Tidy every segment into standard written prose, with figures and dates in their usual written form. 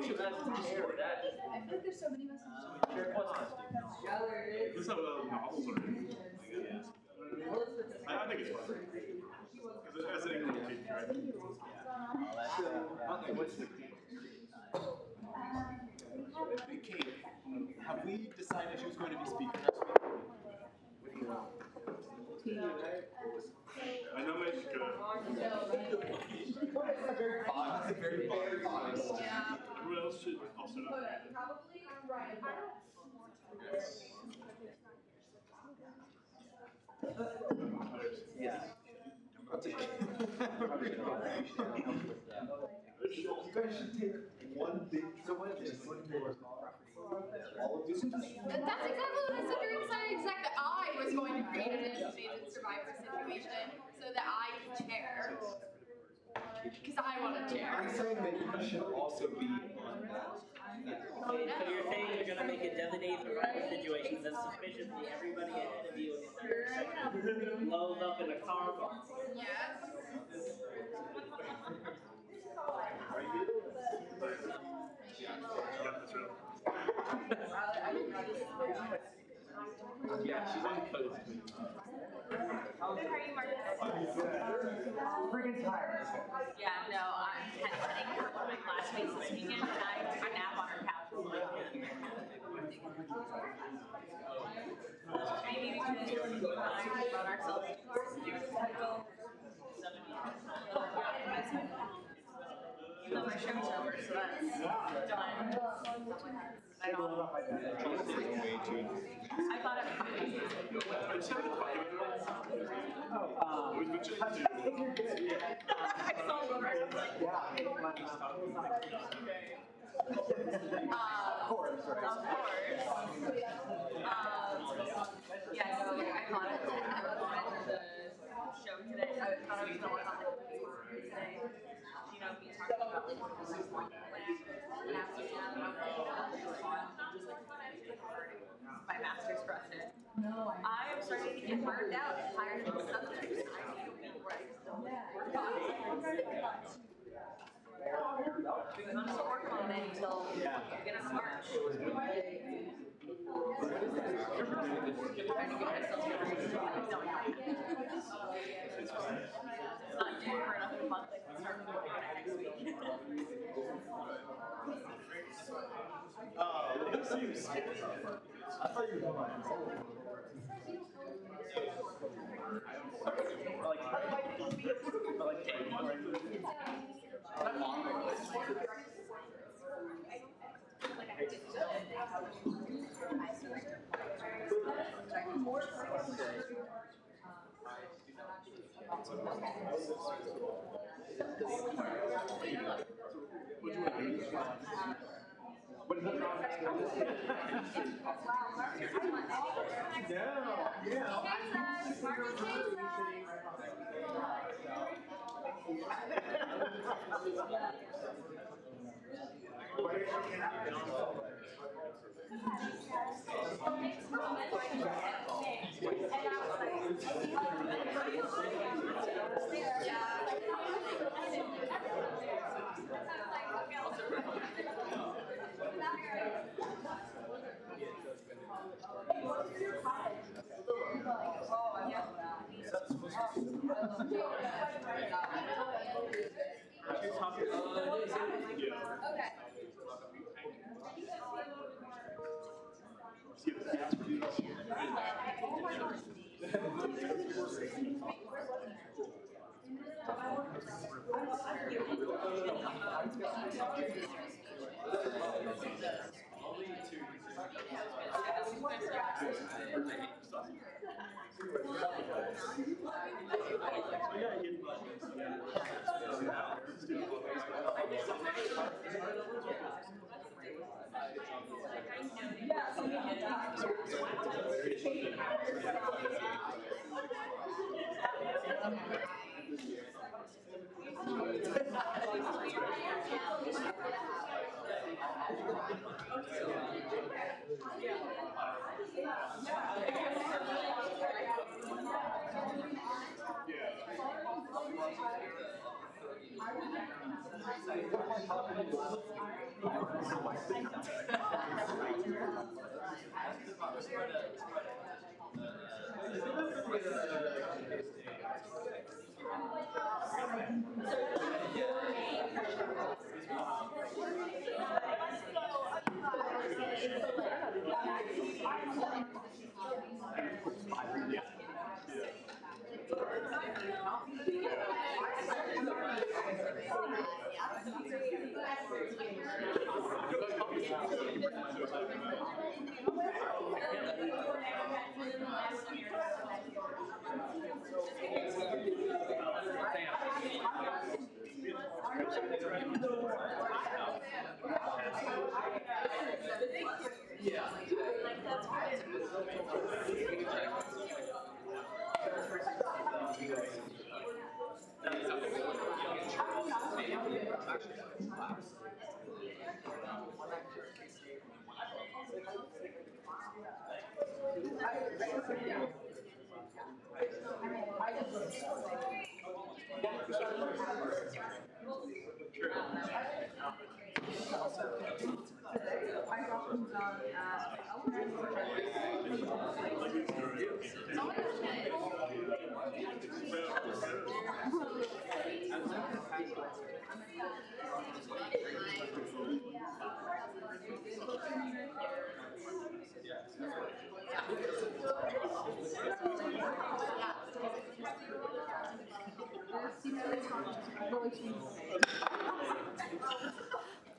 you guys share that. I feel like there's so many messages. Share questions. This is how novels are. I think it's fun. Because as an English teacher, I think. What's the Kate, have we decided who's going to be speaking next week? I know Mexico. Very biased. Who else should also know? Probably right. Yeah. You guys should take one big trip to this all of this. That's exactly what I said during Science Exec, that I was going to create an animated survivor situation so that I could chair. Because I want to chair. I'm saying that you should also be on that. So you're saying you're gonna make a designated survivor situation that's sufficiently everybody ahead of you in the third section loads up in a car bomb. Yes. Yeah, she's on code. How are you, Marcus? Friggin' tired. Yeah, no, I'm heading for one of my classmates this weekend, and I nap on her couch. Maybe we can do about ourselves. Even though my show's over, so that's done. I thought it was I saw the rest. Of course. Yeah, no, I thought it was the show today. I thought I was going to work on the today. You know, me talking about like my master's project. I am starting to get burned out and tired of the subject. I need a week where I just don't work on it. Because I'm still working on it until the beginning of March. Trying to get myself ready. It's not due for another month. I can start working on it next week. This seems. I thought you were going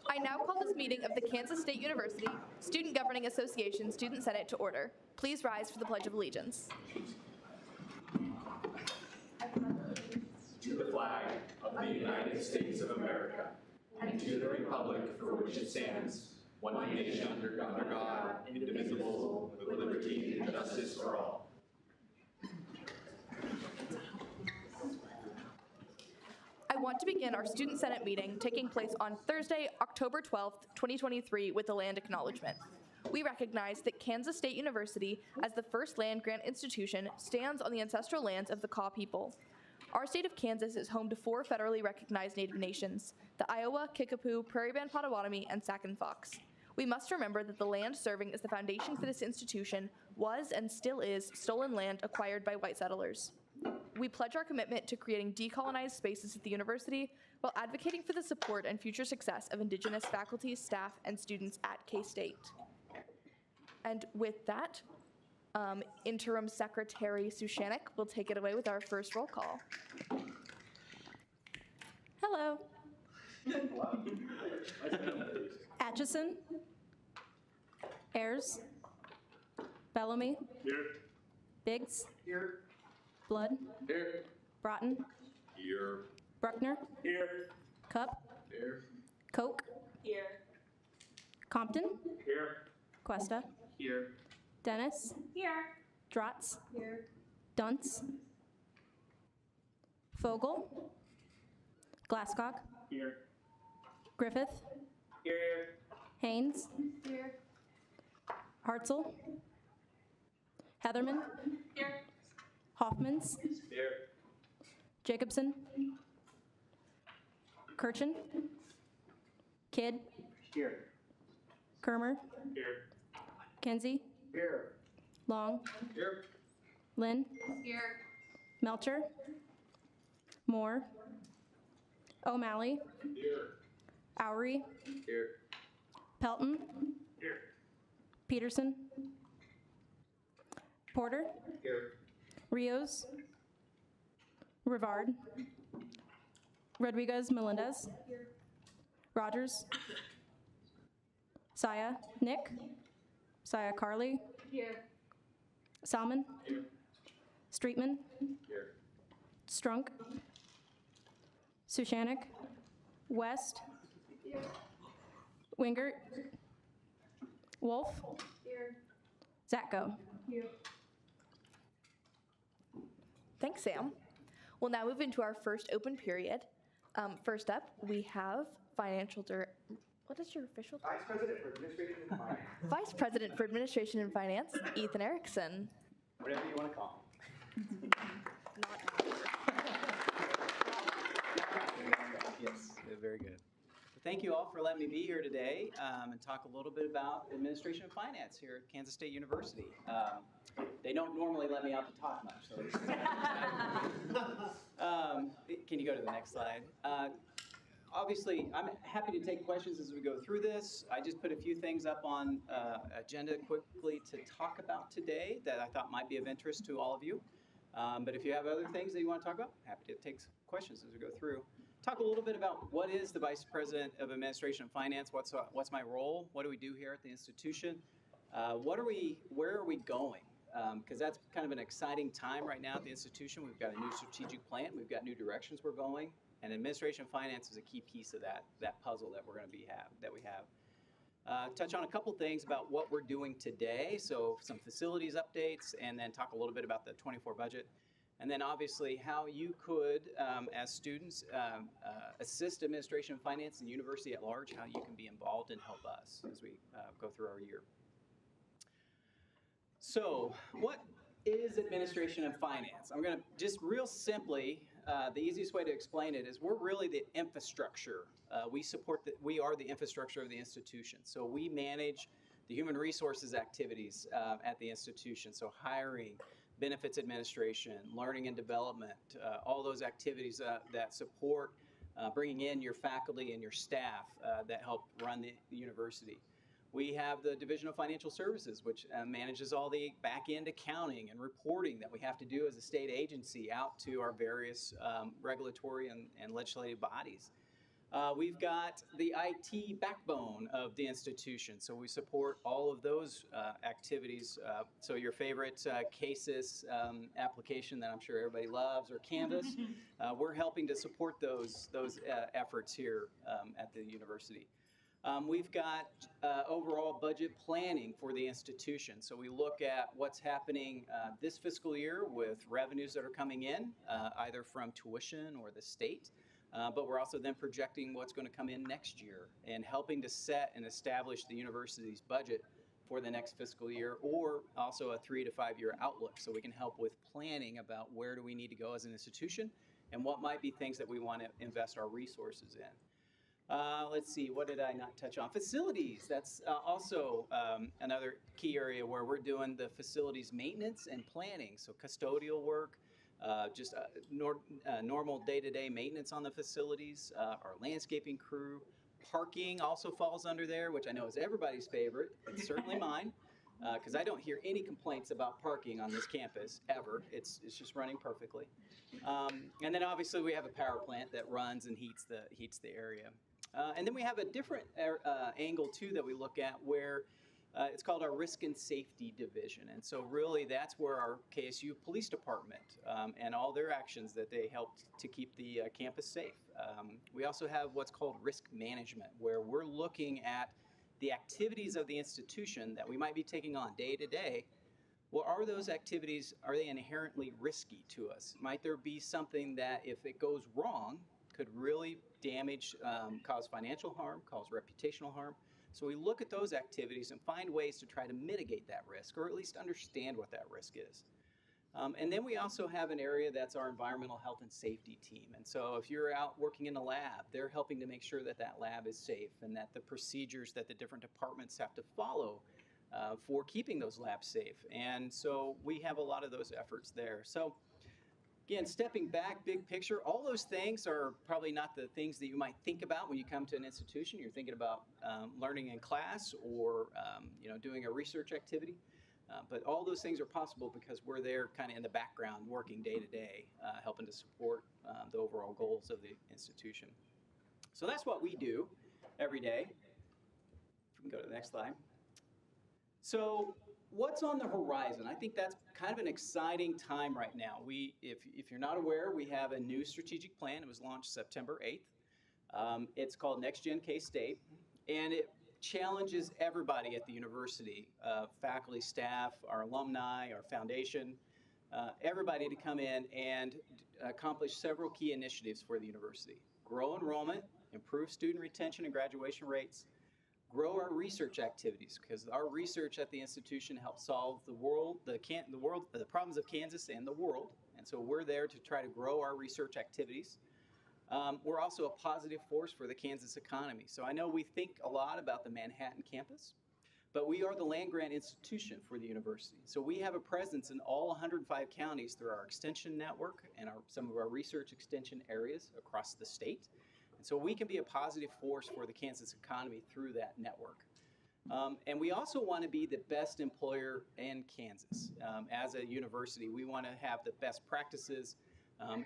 I now call this meeting of the Kansas State University Student Governing Association Student Senate to order. Please rise for the Pledge of Allegiance. To the flag of the United States of America, and to the republic for which it stands, one nation under God, indivisible, with liberty and justice for all. I want to begin our Student Senate meeting taking place on Thursday, October 12th, 2023 with a land acknowledgement. We recognize that Kansas State University, as the first land-grant institution, stands on the ancestral lands of the Kaw people. Our state of Kansas is home to 4 federally recognized Native nations, the Iowa, Kickapoo, Prairie Band Potawatomi, and Sac and Fox. We must remember that the land serving as the foundation for this institution was and still is stolen land acquired by white settlers. We pledge our commitment to creating decolonized spaces at the university while advocating for the support and future success of Indigenous faculty, staff, and students at K-State. And with that, Interim Secretary Sushanik will take it away with our first roll call. Hello. Atchison. Ayers. Bellamy. Here. Biggs. Here. Blood. Here. Broughton. Here. Bruckner. Here. Cup. Here. Koch. Here. Compton. Here. Cuesta. Here. Dennis. Here. Drotz. Here. Dunce. Fogel. Glasscock. Here. Griffith. Here. Haynes. Here. Hartzell. Heatherman. Here. Hoffmans. Here. Jacobson. Kirchen. Kidd. Here. Kermer. Here. Kenzie. Here. Long. Here. Lynn. Here. Melcher. Moore. O'Malley. Here. Oury. Here. Pelton. Here. Peterson. Porter. Here. Rios. Rivard. Rodriguez Melendez. Rogers. Saya. Nick. Saya Carly. Here. Salmon. Here. Streetman. Here. Strunk. Sushanik. West. Wingert. Wolf. Here. Zatko. Here. Thanks, Sam. We'll now move into our first open period. First up, we have what is your official title? Vice President for Administration and Finance. Vice President for Administration and Finance, Ethan Erickson. Whatever you want to call Not Yes, very good. thank you all for letting me be here today and talk a little bit about administration and finance here at Kansas State University. They don't normally let me out to talk much, so this is can you go to the next slide? Obviously, I'm happy to take questions as we go through this. I just put a few things up on agenda quickly to talk about today that I thought might be of interest to all of you. But if you have other things that you want to talk about, happy to take questions as we go through. Talk a little bit about what is the Vice President of Administration and Finance, what's my role, what do we do here at the institution, where are we going? Because that's kind of an exciting time right now at the institution. We've got a new strategic plan, we've got new directions we're going, and administration and finance is a key piece of that puzzle that we're going to we have. Touch on a couple things about what we're doing today, so some facilities updates, and then talk a little bit about the 24 budget. And then obviously how you could, as students, assist administration and finance and university at large, how you can be involved and help us as we go through our year. So what is administration and finance? I'm going to just real simply, the easiest way to explain it is we're really the infrastructure. We are the infrastructure of the institution. So we manage the human resources activities at the institution. So hiring, benefits administration, learning and development, all those activities that support bringing in your faculty and your staff that help run the university. We have the Division of Financial Services, which manages all the back-end accounting and reporting that we have to do as a state agency out to our various regulatory and legislative bodies. We've got the IT backbone of the institution, so we support all of those activities. So your favorite CASIS application that I'm sure everybody loves, or Canvas, we're helping to support those efforts here at the university. We've got overall budget planning for the institution. So we look at what's happening this fiscal year with revenues that are coming in, either from tuition or the state. But we're also then projecting what's going to come in next year and helping to set and establish the university's budget for the next fiscal year, or also a 3 to 5 year outlook, so we can help with planning about where do we need to go as an institution and what might be things that we want to invest our resources in. Let's see, what did I not touch on? Facilities, that's also another key area where we're doing the facilities maintenance and planning, so custodial work, just normal day-to-day maintenance on the facilities, our landscaping crew. Parking also falls under there, which I know is everybody's favorite. It's certainly mine, because I don't hear any complaints about parking on this campus, ever. It's just running perfectly. And then obviously we have a power plant that runs and heats the area. And then we have a different angle too that we look at where it's called our Risk and Safety Division. And so really that's where our KSU Police Department and all their actions that they helped to keep the campus safe. We also have what's called risk management, where we're looking at the activities of the institution that we might be taking on day to day. Well, are those activities, are they inherently risky to us? Might there be something that if it goes wrong could really damage, cause financial harm, cause reputational harm? So we look at those activities and find ways to try to mitigate that risk, or at least understand what that risk is. And then we also have an area that's our environmental health and safety team. And so if you're out working in a lab, they're helping to make sure that that lab is safe and that the procedures that the different departments have to follow for keeping those labs safe. And so we have a lot of those efforts there. So again, stepping back, big picture, all those things are probably not the things that you might think about when you come to an institution. You're thinking about learning in class or doing a research activity. But all those things are possible because we're there kind of in the background working day to day, helping to support the overall goals of the institution. So that's what we do every day. If we can go to the next slide. So what's on the horizon? I think that's kind of an exciting time right now. If you're not aware, we have a new strategic plan. It was launched September 8th. It's called Next Gen K-State, and it challenges everybody at the university, faculty, staff, our alumni, our foundation, everybody to come in and accomplish several key initiatives for the university. Grow enrollment, improve student retention and graduation rates, grow our research activities, because our research at the institution helps solve the problems of Kansas and the world. And so we're there to try to grow our research activities. We're also a positive force for the Kansas economy. So I know we think a lot about the Manhattan campus, but we are the land-grant institution for the university. So we have a presence in all 105 counties through our extension network and some of our research extension areas across the state. And so we can be a positive force for the Kansas economy through that network. And we also want to be the best employer in Kansas. As a university, we want to have the best practices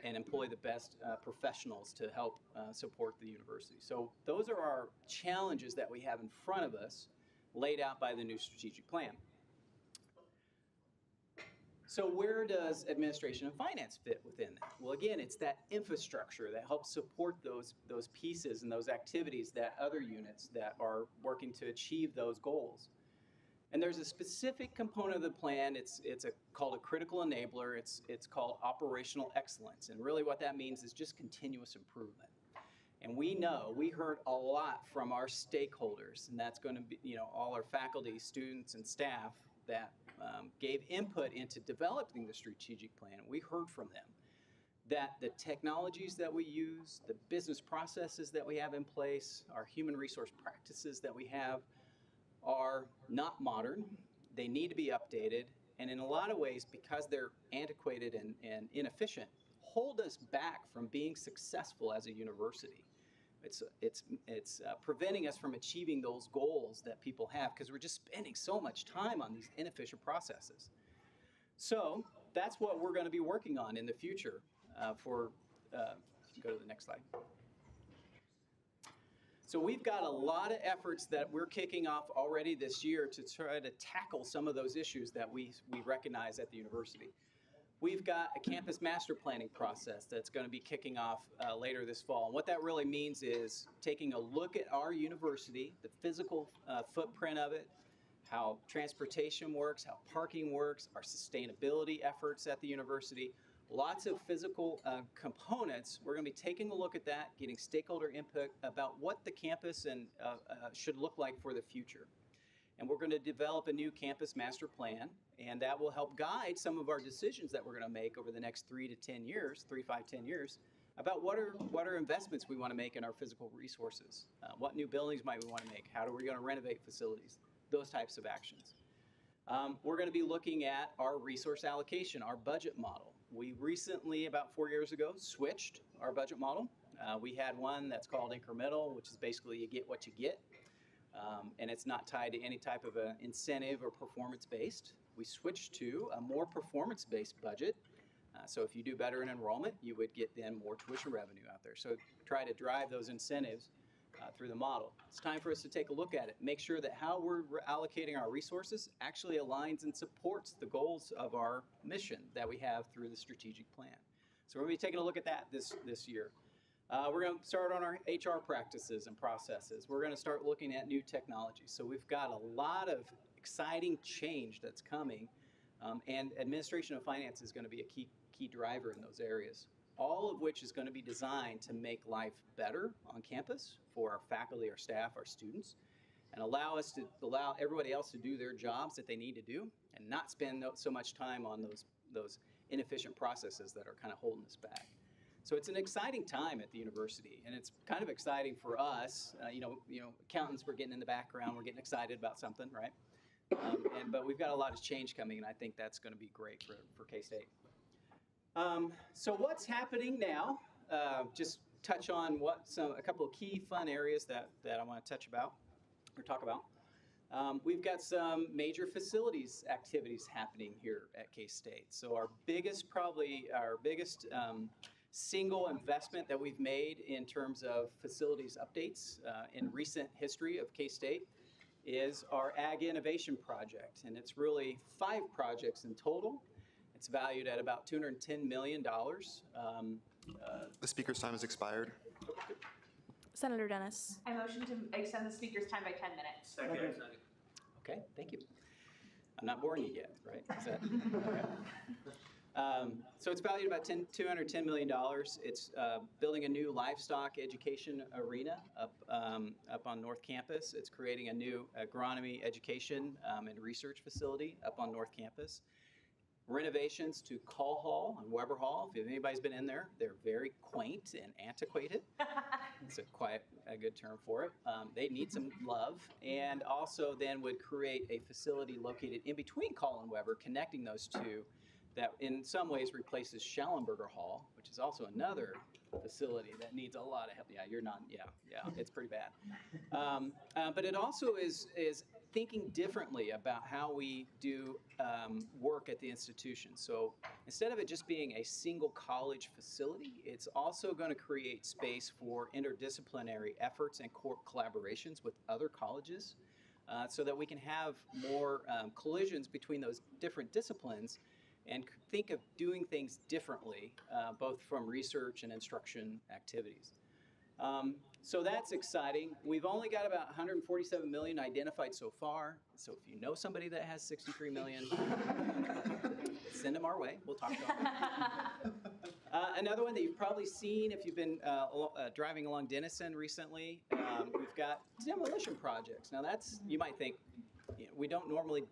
and employ the best professionals to help support the university. So those are our challenges that we have in front of us, laid out by the new strategic plan. So where does administration and finance fit within that? Well, again, it's that infrastructure that helps support those pieces and those activities that other units that are working to achieve those goals. And there's a specific component of the plan. It's called a critical enabler. It's called operational excellence. And really what that means is just continuous improvement. And we heard a lot from our stakeholders, and that's going to be, all our faculty, students, and staff that gave input into developing the strategic plan. We heard from them that the technologies that we use, the business processes that we have in place, our human resource practices that we have are not modern. They need to be updated. And in a lot of ways, because they're antiquated and inefficient, hold us back from being successful as a university. It's preventing us from achieving those goals that people have because we're just spending so much time on these inefficient processes. So that's what we're going to be working on in the future go to the next slide. So we've got a lot of efforts that we're kicking off already this year to try to tackle some of those issues that we recognize at the university. We've got a campus master planning process that's going to be kicking off later this fall. And what that really means is taking a look at our university, the physical footprint of it, how transportation works, how parking works, our sustainability efforts at the university, lots of physical components. We're going to be taking a look at that, getting stakeholder input about what the campus should look like for the future. And we're going to develop a new campus master plan, and that will help guide some of our decisions that we're going to make over the next 3 to 10 years, 3, 5, 10 years, about what are investments we want to make in our physical resources. What new buildings might we want to make? How are we going to renovate facilities? Those types of actions. We're going to be looking at our resource allocation, our budget model. We recently, about 4 years ago, switched our budget model. We had one that's called incremental, which is basically you get what you get. And it's not tied to any type of an incentive or performance-based. We switched to a more performance-based budget. So if you do better in enrollment, you would get then more tuition revenue out there. So try to drive those incentives through the model. It's time for us to take a look at it, make sure that how we're allocating our resources actually aligns and supports the goals of our mission that we have through the strategic plan. So we're going to be taking a look at that this year. We're going to start on our HR practices and processes. We're going to start looking at new technologies. So we've got a lot of exciting change that's coming, and administration of finance is going to be a key driver in those areas, all of which is going to be designed to make life better on campus for our faculty, our staff, our students, and allow everybody else to do their jobs that they need to do and not spend so much time on those inefficient processes that are kind of holding us back. So it's an exciting time at the university, and it's kind of exciting for us. Accountants, we're getting in the background, we're getting excited about something, right? But we've got a lot of change coming, and I think that's going to be great for K-State. So what's happening now? Just touch on a couple of key fun areas that I want to talk about. We've got some major facilities activities happening here at K-State. So our biggest single investment that we've made in terms of facilities updates in recent history of K-State is our Ag Innovation Project. And it's really 5 projects in total. It's valued at about $210 million. The speaker's time has expired. Senator Dennis. I motion to extend the speaker's time by 10 minutes. Second. Okay, thank you. I'm not boring you yet, right? Is that, okay. So it's valued about $210 million. It's building a new livestock education arena up on North Campus. It's creating a new agronomy education and research facility up on North Campus. renovations to Call Hall and Weber Hall. If anybody's been in there, they're very quaint and antiquated. It's a good term for it. They need some love, and also then would create a facility located in between Call and Weber, connecting those two, that in some ways replaces Schallenberger Hall, which is also another facility that needs a lot of help. Yeah, you're not. Yeah, it's pretty bad. But it also is thinking differently about how we do work at the institution. So instead of it just being a single college facility, it's also going to create space for interdisciplinary efforts and collaborations with other colleges, so that we can have more collisions between those different disciplines and think of doing things differently, both from research and instruction activities. So that's exciting. We've only got about 147 million identified so far. So if you know somebody that has 63 million, send them our way. We'll talk about them. Another one that you've probably seen if you've been driving along Denison recently, we've got demolition projects. Now that's, you might think, we don't normally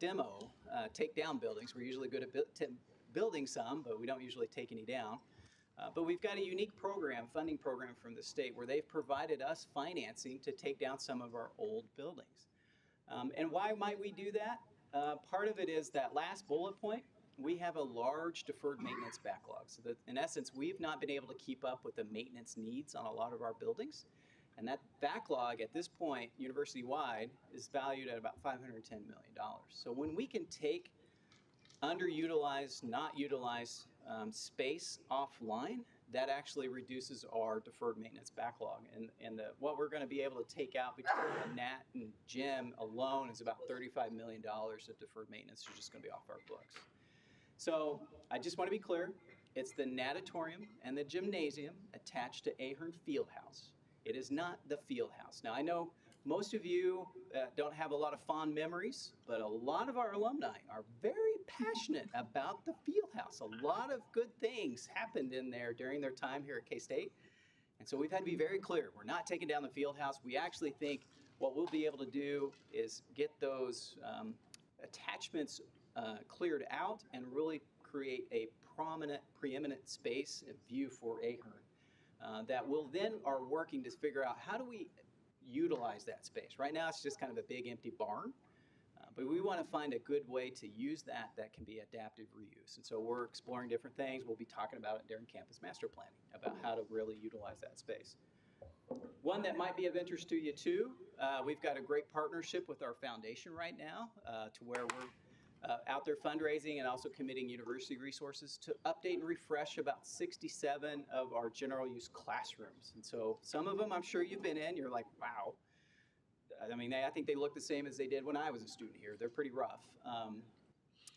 take down buildings. We're usually good at building some, but we don't usually take any down. But we've got a unique funding program from the state where they've provided us financing to take down some of our old buildings. And why might we do that? Part of it is that last bullet point, we have a large deferred maintenance backlog. So that in essence, we've not been able to keep up with the maintenance needs on a lot of our buildings. And that backlog at this point, university-wide, is valued at about $510 million. So when we can take underutilized, not utilized space offline, that actually reduces our deferred maintenance backlog. And what we're going to be able to take out between the NAT and gym alone is about $35 million of deferred maintenance is just going to be off our books. So I just want to be clear, it's the natatorium and the gymnasium attached to Ahern Fieldhouse. It is not the Fieldhouse. Now I know most of you don't have a lot of fond memories, but a lot of our alumni are very passionate about the Fieldhouse. A lot of good things happened in there during their time here at K-State. And so we've had to be very clear. We're not taking down the Fieldhouse. We actually think what we'll be able to do is get those attachments cleared out and really create a preeminent space and view for Ahern that will then are working to figure out how do we utilize that space. Right now it's just kind of a big empty barn, but we want to find a good way to use that can be adaptive reuse. And so we're exploring different things. We'll be talking about it during campus master planning about how to really utilize that space. One that might be of interest to you too, we've got a great partnership with our foundation right now to where we're out there fundraising and also committing university resources to update and refresh about 67 of our general use classrooms. And so some of them I'm sure you've been in, you're like, wow. I mean, I think they look the same as they did when I was a student here. They're pretty rough.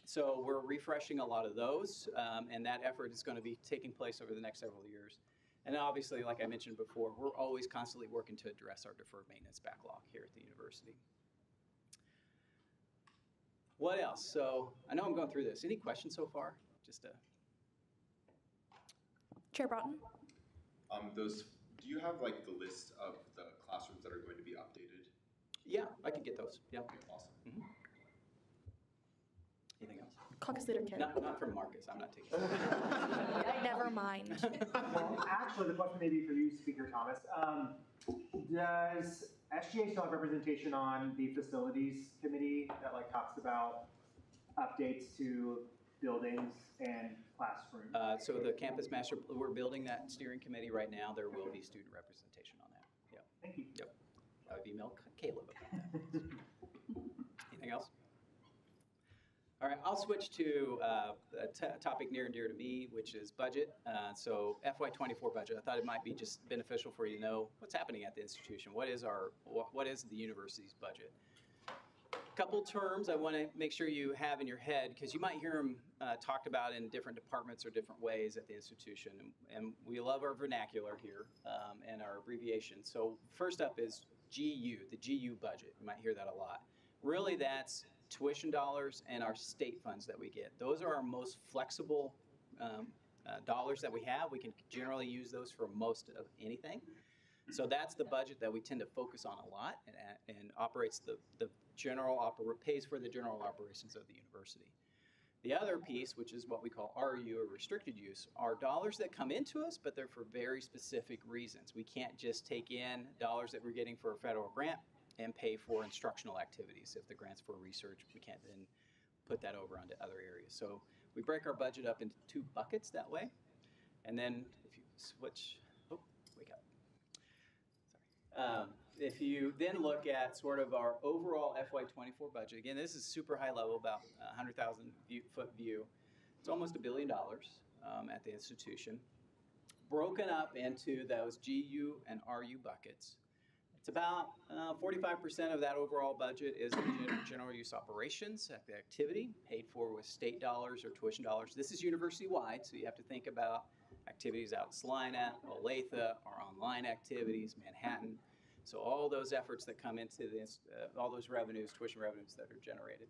So we're refreshing a lot of those, and that effort is going to be taking place over the next several years. And obviously, like I mentioned before, we're always constantly working to address our deferred maintenance backlog here at the university. What else? So I know I'm going through this. Any questions so far? Just Chair Broughton? Do you have like the list of the classrooms that are going to be updated? Yeah, I can get those. Yeah. Okay, awesome. Mm-hmm. Anything else? Caucus Leader Kim. Not from Marcus. I'm not taking it. Never mind. Well, actually, the question may be for you, Speaker Thomas. Does SGA still have representation on the facilities committee that like talks about updates to buildings and classrooms? So the campus master, we're building that steering committee right now. There will be student representation on that. Yep. Thank you. Yep. I've emailed Caleb about that. Anything else? All right, I'll switch to a topic near and dear to me, which is budget. So FY24 budget. I thought it might be just beneficial for you to know what's happening at the institution. What is the university's budget? A couple terms I want to make sure you have in your head, because you might hear them talked about in different departments or different ways at the institution. And we love our vernacular here and our abbreviations. So first up is GU, the GU budget. You might hear that a lot. Really, that's tuition dollars and our state funds that we get. Those are our most flexible dollars that we have. We can generally use those for most of anything. So that's the budget that we tend to focus on a lot and operates pays for the general operations of the university. The other piece, which is what we call RU, or restricted use, are dollars that come into us, but they're for very specific reasons. We can't just take in dollars that we're getting for a federal grant and pay for instructional activities. If the grant's for research, we can't then put that over onto other areas. So we break our budget up into 2 buckets that way. And then if you switch, oh, wake up. Sorry. If you then look at sort of our overall FY24 budget, again, this is super high level, about 100,000 foot view. It's almost $1 billion at the institution, broken up into those GU and RU buckets. It's about 45% of that overall budget is general use operations at the activity, paid for with state dollars or tuition dollars. This is university-wide, so you have to think about activities out in Salina, Olathe, our online activities, Manhattan. So all those efforts that come into this, all those revenues, tuition revenues that are generated.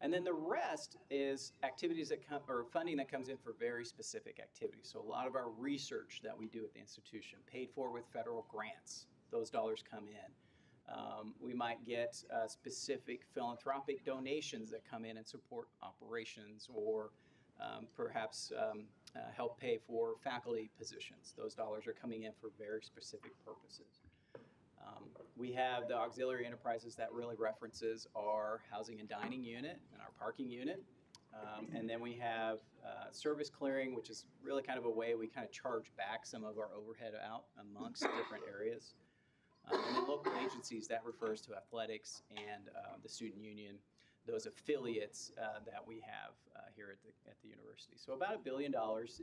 And then the rest is activities that come, or funding that comes in for very specific activities. So a lot of our research that we do at the institution, paid for with federal grants, those dollars come in. We might get specific philanthropic donations that come in and support operations, or perhaps help pay for faculty positions. Those dollars are coming in for very specific purposes. We have the auxiliary enterprises that really references our housing and dining unit and our parking unit. And then we have service clearing, which is really kind of a way we kind of charge back some of our overhead out amongst different areas. And then local agencies, that refers to athletics and the student union, those affiliates that we have here at the university. So about $1 billion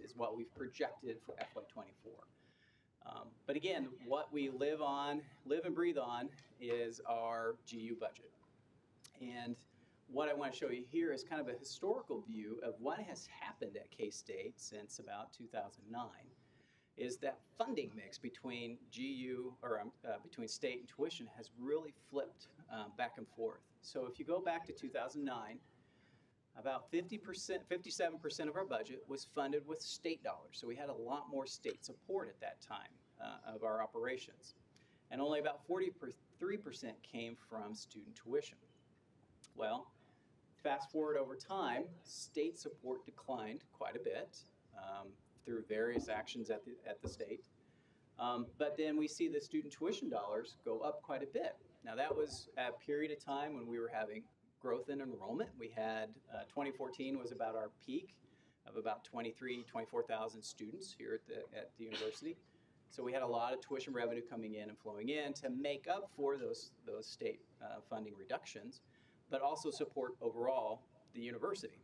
is what we've projected for FY24. But again, what we live and breathe on, is our GU budget. And what I want to show you here is kind of a historical view of what has happened at K-State since about 2009. Is that funding mix between GU, or between state and tuition, has really flipped back and forth. So if you go back to 2009, about 50%, 57% of our budget was funded with state dollars. So we had a lot more state support at that time of our operations. And only about 43% came from student tuition. Well, fast forward over time, state support declined quite a bit through various actions at the state. But then we see the student tuition dollars go up quite a bit. Now that was a period of time when we were having growth in enrollment. We had, 2014 was about our peak of about 24,000 students here at the university. So we had a lot of tuition revenue coming in and flowing in to make up for those state funding reductions, but also support overall the university.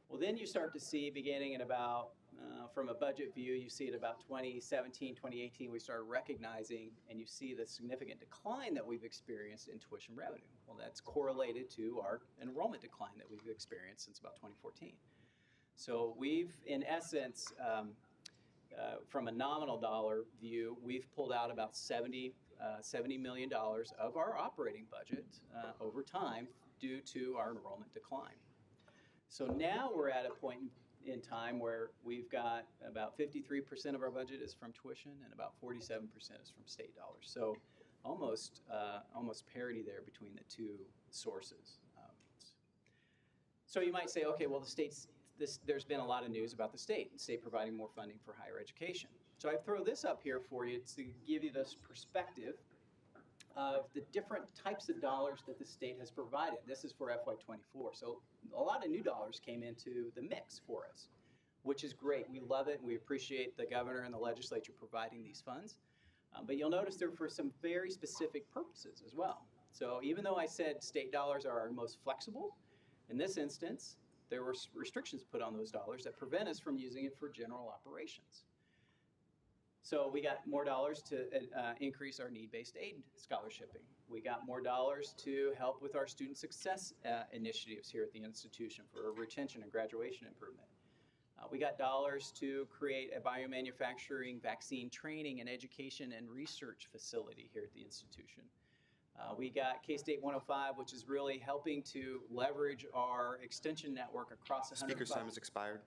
Well, then you start to see, beginning in about, from a budget view, you see at about 2017, 2018, we started recognizing, and you see the significant decline that we've experienced in tuition revenue. Well, that's correlated to our enrollment decline that we've experienced since about 2014. So we've, in essence, from a nominal dollar view, we've pulled out about $70 million of our operating budget over time due to our enrollment decline. So now we're at a point in time where we've got about 53% of our budget is from tuition and about 47% is from state dollars. So almost parity there between the two sources. So you might say, okay, well, the state's, there's been a lot of news about the state providing more funding for higher education. So I throw this up here for you to give you this perspective of the different types of dollars that the state has provided. This is for FY24. So a lot of new dollars came into the mix for us, which is great. We love it, and we appreciate the governor and the legislature providing these funds. But you'll notice they're for some very specific purposes as well. So even though I said state dollars are our most flexible, in this instance, there were restrictions put on those dollars that prevent us from using it for general operations. So we got more dollars to increase our need-based aid scholarshiping. We got more dollars to help with our student success initiatives here at the institution for retention and graduation improvement. We got dollars to create a biomanufacturing, vaccine training, and education and research facility here at the institution. We got K-State 105, which is really helping to leverage our extension network across 105. Speaker's time has expired.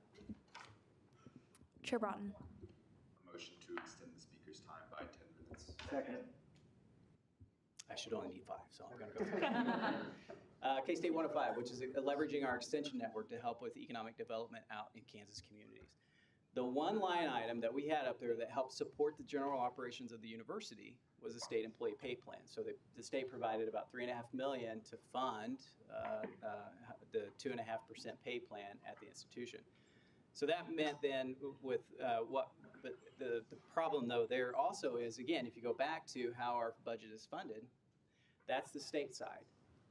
Chair Broughton. A motion to extend the speaker's time by 10 minutes. Second. I should only need 5, so I'm going to go. K-State 105, which is leveraging our extension network to help with economic development out in Kansas communities. The one line item that we had up there that helped support the general operations of the university was a state employee pay plan. So the state provided about $3.5 million to fund the 2.5% pay plan at the institution. So that meant then with but the problem though there also is, again, if you go back to how our budget is funded, that's the state side.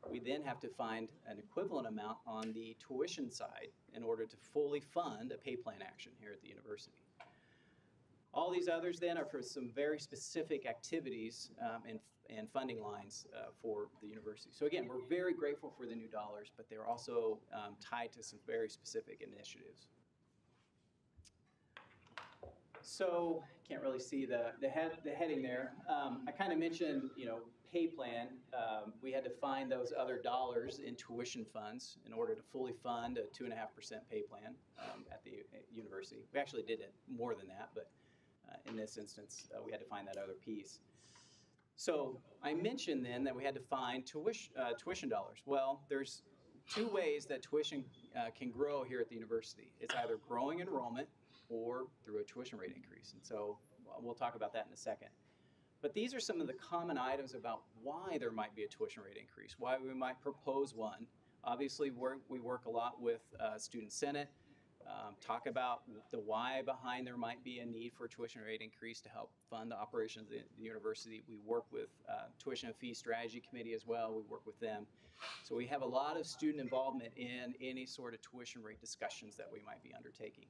We then have to find an equivalent amount on the tuition side in order to fully fund a pay plan action here at the university. All these others then are for some very specific activities and funding lines for the university. So again, we're very grateful for the new dollars, but they're also tied to some very specific initiatives. So can't really see the heading there. I kind of mentioned, pay plan. We had to find those other dollars in tuition funds in order to fully fund a 2.5% pay plan at the university. We actually did it more than that, but in this instance, we had to find that other piece. So I mentioned then that we had to find tuition dollars. Well, there's two ways that tuition can grow here at the university. It's either growing enrollment or through a tuition rate increase. And so we'll talk about that in a second. But these are some of the common items about why there might be a tuition rate increase, why we might propose one. Obviously, we work a lot with Student Senate, talk about the why behind there might be a need for a tuition rate increase to help fund the operations of the university. We work with Tuition and Fee Strategy Committee as well. We work with them. So we have a lot of student involvement in any sort of tuition rate discussions that we might be undertaking.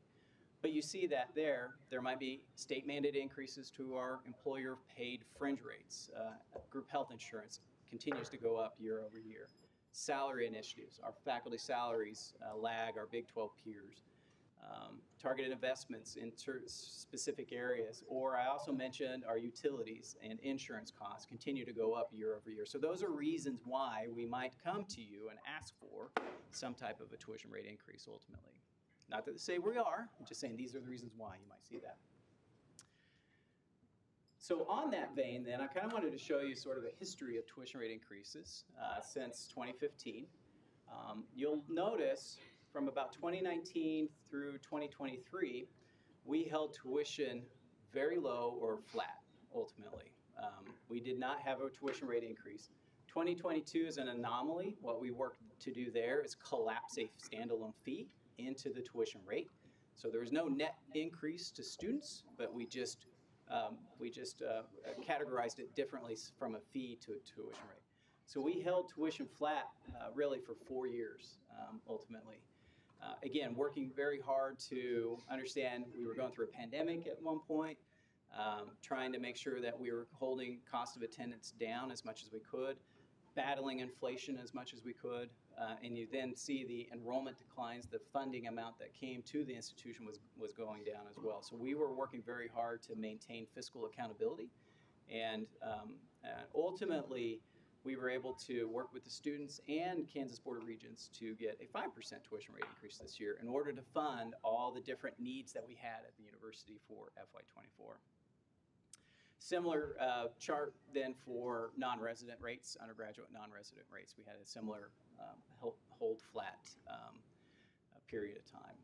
But you see that there might be state mandated increases to our employer paid fringe rates. Group health insurance continues to go up year over year. Salary initiatives, our faculty salaries lag our Big 12 peers. Targeted investments in specific areas. Or I also mentioned our utilities and insurance costs continue to go up year over year. So those are reasons why we might come to you and ask for some type of a tuition rate increase ultimately. Not that they say we are, I'm just saying these are the reasons why you might see that. So on that vein then, I kind of wanted to show you sort of a history of tuition rate increases since 2015. You'll notice from about 2019 through 2023, we held tuition very low or flat ultimately. We did not have a tuition rate increase. 2022 is an anomaly. What we worked to do there is collapse a standalone fee into the tuition rate. So there was no net increase to students, but we just categorized it differently from a fee to a tuition rate. So we held tuition flat really for 4 years ultimately. Again, working very hard to understand we were going through a pandemic at one point, trying to make sure that we were holding cost of attendance down as much as we could, battling inflation as much as we could, and you then see the enrollment declines, the funding amount that came to the institution was going down as well. So we were working very hard to maintain fiscal accountability, and ultimately we were able to work with the students and Kansas Board of Regents to get a 5% tuition rate increase this year in order to fund all the different needs that we had at the university for FY24. Similar chart then for non-resident rates, undergraduate non-resident rates. We had a similar hold flat period of time.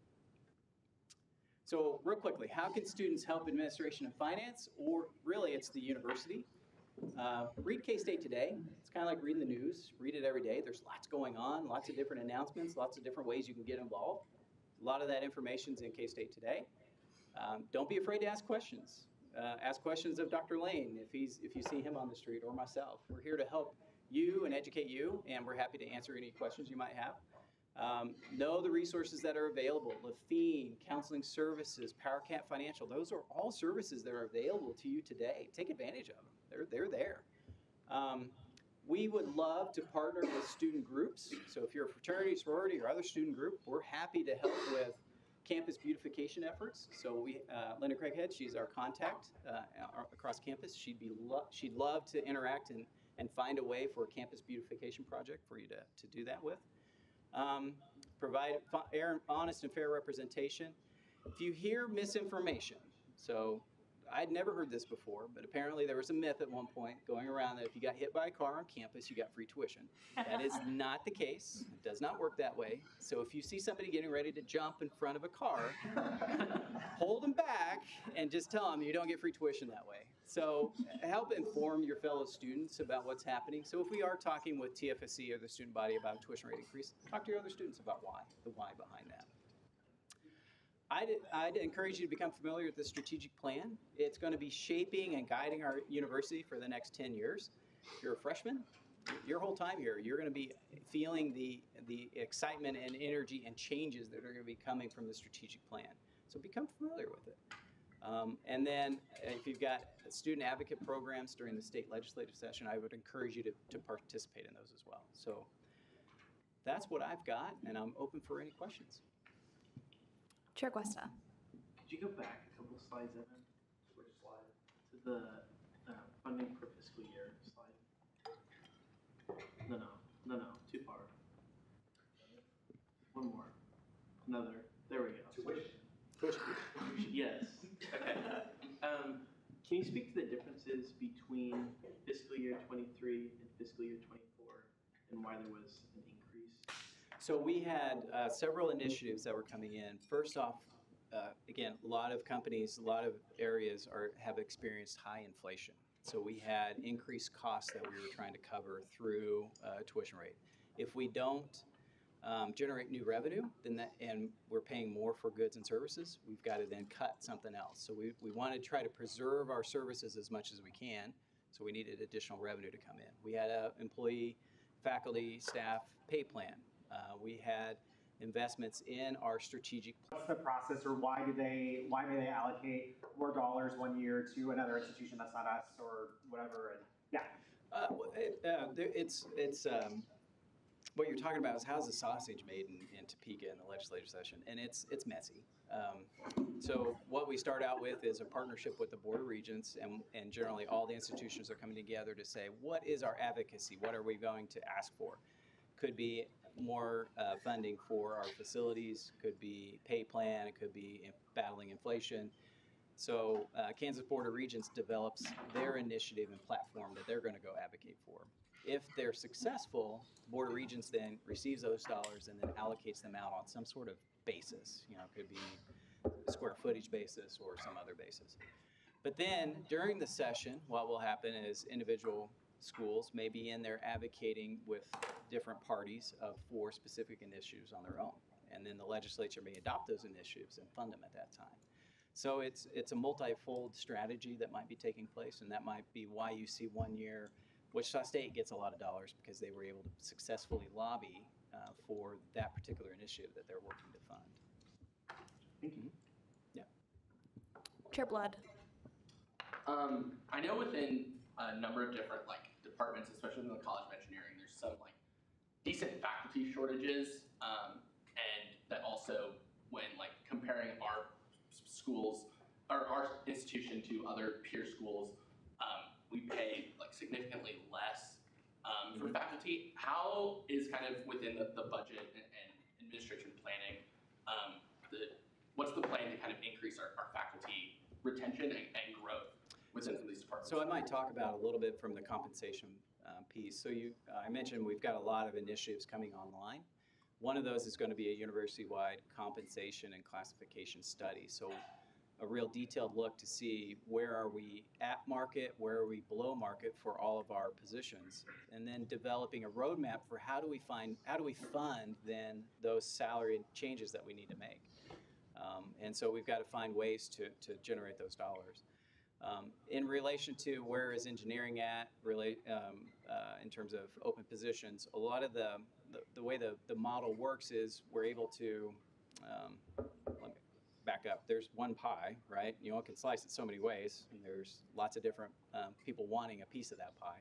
So real quickly, how can students help administration and finance, or really it's the university? Read K-State Today. It's kind of like reading the news. Read it every day. There's lots going on, lots of different announcements, lots of different ways you can get involved. A lot of that information's in K-State Today. Don't be afraid to ask questions. Ask questions of Dr. Lane if you see him on the street, or myself. We're here to help you and educate you, and we're happy to answer any questions you might have. Know the resources that are available. Lafine, Counseling Services, PowerCat Financial. Those are all services that are available to you today. Take advantage of them. They're there. We would love to partner with student groups. So if you're a fraternity, sorority, or other student group, we're happy to help with campus beautification efforts. So Linda Craighead, she's our contact across campus. She'd love to interact and find a way for a campus beautification project for you to do that with. Provide honest and fair representation. If you hear misinformation, so I'd never heard this before, but apparently there was a myth at one point going around that if you got hit by a car on campus, you got free tuition. That is not the case. It does not work that way. So if you see somebody getting ready to jump in front of a car, hold them back and just tell them you don't get free tuition that way. So help inform your fellow students about what's happening. So if we are talking with TFSC or the student body about a tuition rate increase, talk to your other students about the why behind that. I'd encourage you to become familiar with the strategic plan. It's going to be shaping and guiding our university for the next 10 years. If you're a freshman, your whole time here, you're going to be feeling the excitement and energy and changes that are going to be coming from the strategic plan. So become familiar with it. And then if you've got student advocate programs during the state legislative session, I would encourage you to participate in those as well. So that's what I've got, and I'm open for any questions. Chair Cuesta. Could you go back a couple slides, Evan? Which slide? To the funding per fiscal year slide. No, too far. One more. Another. There we go. Tuition. Yes. Okay. Can you speak to the differences between fiscal year 23 and fiscal year 24 and why there was an increase? So we had several initiatives that were coming in. First off, again, a lot of companies, a lot of areas have experienced high inflation. So we had increased costs that we were trying to cover through tuition rate. If we don't generate new revenue, and we're paying more for goods and services, we've got to then cut something else. So we want to try to preserve our services as much as we can. So we needed additional revenue to come in. We had a employee, faculty, staff pay plan. We had investments in our strategic. What's the process, or why may they allocate more dollars one year to another institution that's not us or whatever? And yeah. It's what you're talking about is how's the sausage made in Topeka in the legislative session, and it's messy. So what we start out with is a partnership with the Board of Regents, and generally all the institutions are coming together to say, what is our advocacy? What are we going to ask for? Could be more funding for our facilities, could be pay plan, it could be battling inflation. So Kansas Board of Regents develops their initiative and platform that they're going to go advocate for. If they're successful, Board of Regents then receives those dollars and then allocates them out on some sort of basis. You know, it could be square footage basis or some other basis. But then during the session, what will happen is individual schools may be in there advocating with different parties for specific initiatives on their own. And then the legislature may adopt those initiatives and fund them at that time. So it's a multi-fold strategy that might be taking place, and that might be why you see one year Wichita State gets a lot of dollars, because they were able to successfully lobby for that particular initiative that they're working to fund. Thank you. Yeah. Chair Blood. I know within a number of different departments, especially in the College of Engineering, there's some decent faculty shortages, and that also when comparing our schools or our institution to other peer schools, we pay significantly less for faculty. How is kind of within the budget and administration planning, what's the plan to kind of increase our faculty retention and growth within some of these departments? So I might talk about a little bit from the compensation piece. So I mentioned we've got a lot of initiatives coming online. One of those is going to be a university-wide compensation and classification study. So a real detailed look to see where are we at market, where are we below market for all of our positions, and then developing a roadmap for how do we fund then those salary changes that we need to make. And so we've got to find ways to generate those dollars. In relation to where is engineering at, in terms of open positions, a lot of the way the model works is we're able to, let me back up, there's one pie, right? You can slice it so many ways, and there's lots of different people wanting a piece of that pie.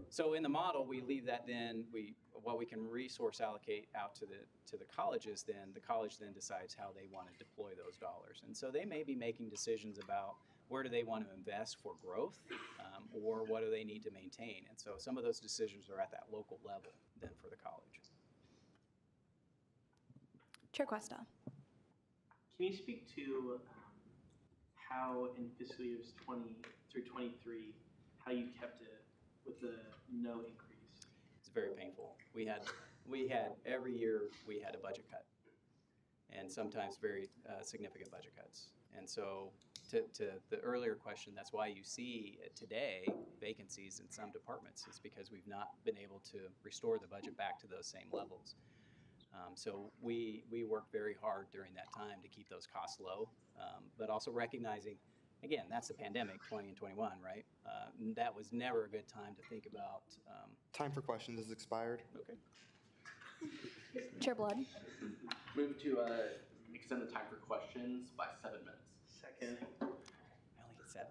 So in the model, we leave that then, what we can resource allocate out to the colleges, then the college then decides how they want to deploy those dollars. And so they may be making decisions about where do they want to invest for growth, or what do they need to maintain. And so some of those decisions are at that local level then for the college. Chair Cuesta. Can you speak to how in fiscal years 20 through 23, how you kept it with the no increase? It's very painful. We had every year we had a budget cut, and sometimes very significant budget cuts. And so, to the earlier question, that's why you see today vacancies in some departments, is because we've not been able to restore the budget back to those same levels. So we worked very hard during that time to keep those costs low, but also recognizing, again, that's the pandemic, 20 and 21, right? That was never a good time to think about. Time for questions has expired. Okay. Chair Blood. Move to extend the time for questions by 7 minutes. Second. I only get 7.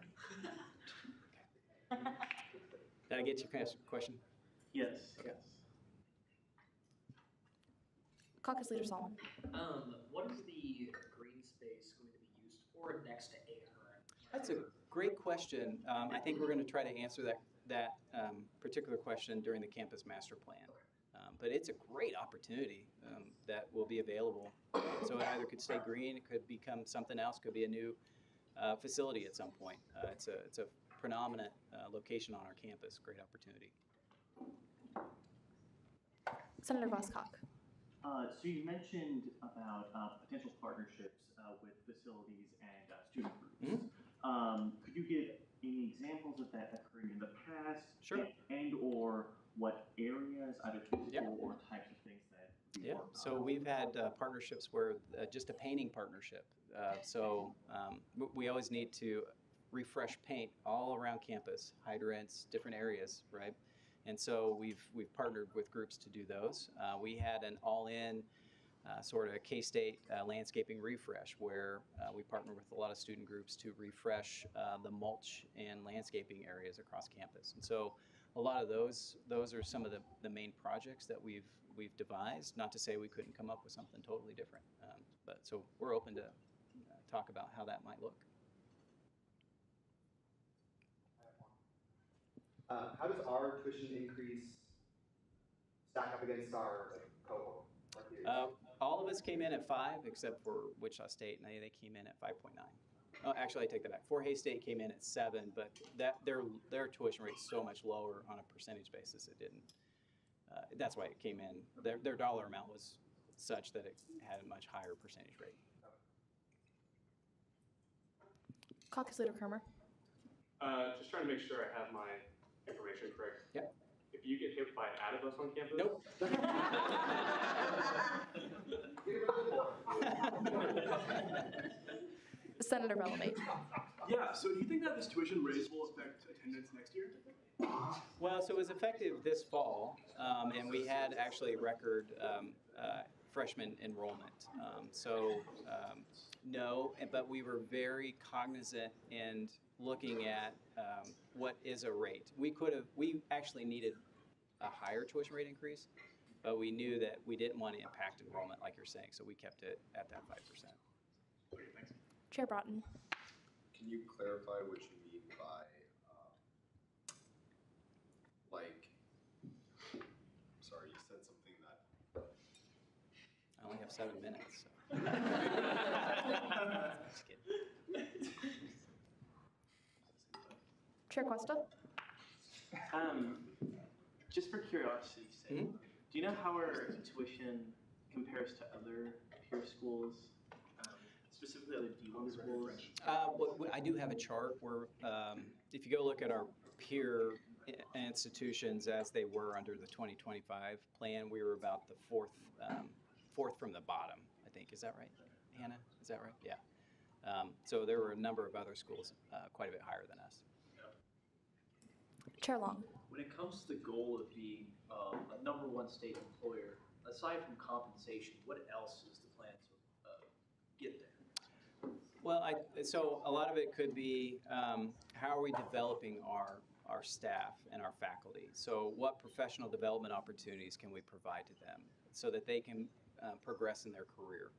Okay. Did I get your question? Yes. Okay. Yes. Caucus Leader Solomon. What is the green space going to be used for next to AR? That's a great question. I think we're going to try to answer that particular question during the campus master plan. But it's a great opportunity that will be available. So it either could stay green, it could become something else, could be a new facility at some point. It's a predominant location on our campus. Great opportunity. Senator Voscock. So you mentioned about potential partnerships with facilities and student groups. Could you give any examples of that occurring in the past? Sure. And or what areas, either physical or types of things that you work on? So we've had partnerships where just a painting partnership. We always need to refresh paint all around campus, hydrants, different areas, right? And so we've partnered with groups to do those. We had an all-in sort of K-State landscaping refresh where we partner with a lot of student groups to refresh the mulch and landscaping areas across campus. And so a lot of those are some of the main projects that we've devised. Not to say we couldn't come up with something totally different, but so we're open to talk about how that might look. How does our tuition increase stack up against our cohort? All of us came in at 5, except for Wichita State, and they came in at 5.9. Oh, actually, I take that back. Fort Hays State came in at 7, but their tuition rate is so much lower on a percentage basis. It didn't. That's why it came in. Their dollar amount was such that it had a much higher percentage rate. Caucus Leader Kramer. Just trying to make sure I have my information correct. Yep. If you get hit by an Adibus on campus? Nope. Senator Bellamy. Yeah, so do you think that this tuition raise will affect attendance next year? Well, so it was effective this fall, and we had actually record freshman enrollment. No, but we were very cognizant and looking at what is a rate. We actually needed a higher tuition rate increase, but we knew that we didn't want to impact enrollment like you're saying, so we kept it at that 5%. Okay, thanks. Chair Broughton. Can you clarify what you mean by, sorry, you said something that. I only have 7 minutes, so. Just kidding. Chair Cuesta. Just for curiosity's sake, do you know how our tuition compares to other peer schools, specifically other D1 schools? I do have a chart where, if you go look at our peer institutions as they were under the 2025 plan, we were about the fourth from the bottom, I think. Is that right, Hannah? Is that right? Yeah. So there were a number of other schools quite a bit higher than us. Chair Long. When it comes to the goal of being a #1 state employer, aside from compensation, what else is the plan to get there? Well, so a lot of it could be how are we developing our staff and our faculty? So what professional development opportunities can we provide to them so that they can progress in their career?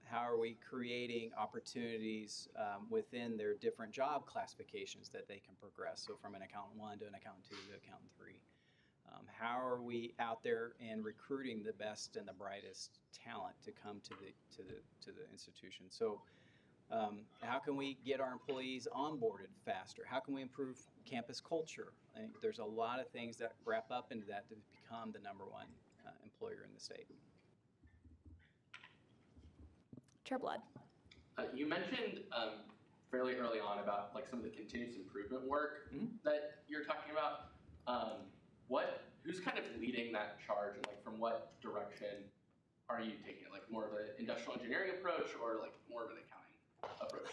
How are we creating opportunities within their different job classifications that they can progress? So from an accountant 1 to an accountant 2 to accountant 3. How are we out there and recruiting the best and the brightest talent to come to the institution? So How can we get our employees onboarded faster? How can we improve campus culture? I think there's a lot of things that wrap up into that to become the #1 employer in the state. Chair Blood. You mentioned fairly early on about like some of the continuous improvement work that you're talking about. Who's kind of leading that charge, and like from what direction are you taking it? Like more of an industrial engineering approach, or like more of an accounting approach?